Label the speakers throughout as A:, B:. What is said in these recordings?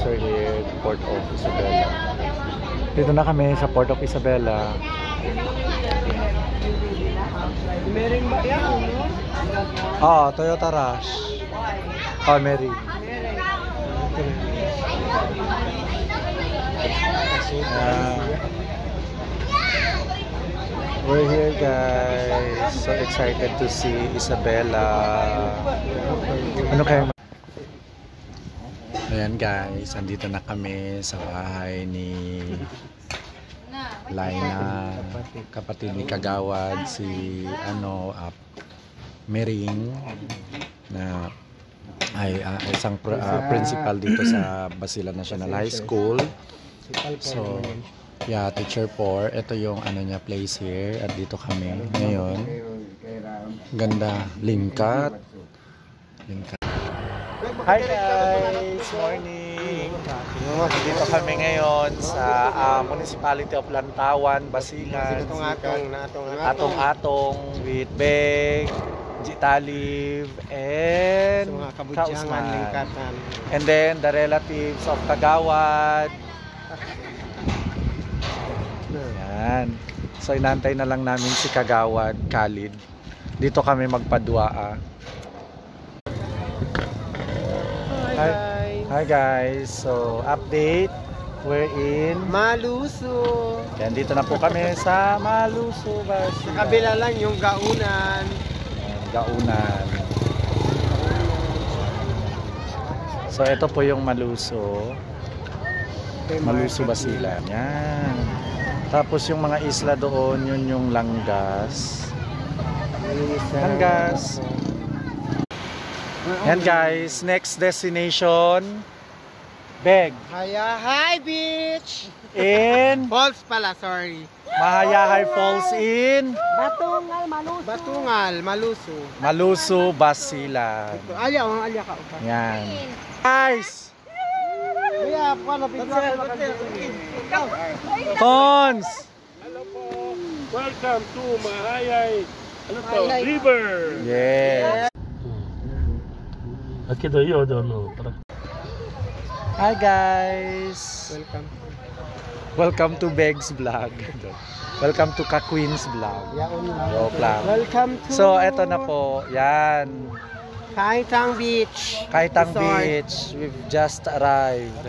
A: we're here at Port of Isabela. Dito na kami sa Port of Isabela.
B: Mering ba yan, no?
A: Toyota Rush. Mering. We're here, guys. So excited to see Isabela. Ano kayo? Ayan, guys, andito na kami sa bahay ni Laina, kapatid ni Kagawad, si Mering, na ay isang principal dito sa Basilan National High School. So yeah, teacher 4. Ito yung niya, place here. At dito kami ngayon. Ganda. Lingkat. Hi guys! Morning! Dito kami ngayon sa Municipality of Lantawan, Basilan. Atong with Beg, Jitalib, and Kausman. And then the relatives of Kagawad. Yan. So inantay na lang namin si Kagawad, Khalid. Dito kami magpadua. Hi guys. So update, we're in
B: Maluso.
A: Yan, dito na po kami sa Maluso.
B: Sa kabila lang yung Gaunan.
A: Gaunan. So ito po yung Maluso. Maluso Basilan. Yan. Tapos yung mga isla doon, yun yung Langas. Langas. Yan guys, next destination, Beg.
B: Mahayahay Beach.
A: In
B: Falls pala, sorry.
A: Mahayahay Falls in
B: Batungal, Maluso. Batungal, Maluso.
A: Maluso, Basilan.
B: Alya ka.
A: Yan. Guys!
B: Kuya, paano picture?
A: Cons!
C: Hello po. Welcome to Mahayay River.
A: Yes.
C: Aquí doy yo, no.
A: Hi guys!
B: Welcome.
A: Welcome to Beg's vlog. Welcome to Ka-Queen's vlog. Joke lang.
B: Welcome to
A: So eto na po, yan.
B: Kaitang Beach.
A: Kaitang
B: Resort.
A: Beach, we've just arrived.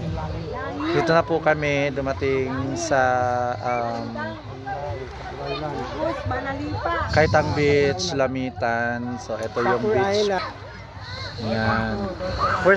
A: Dito na po kami dumating sa Kaitang Beach, Lamitan. So ito yung beach. Yan.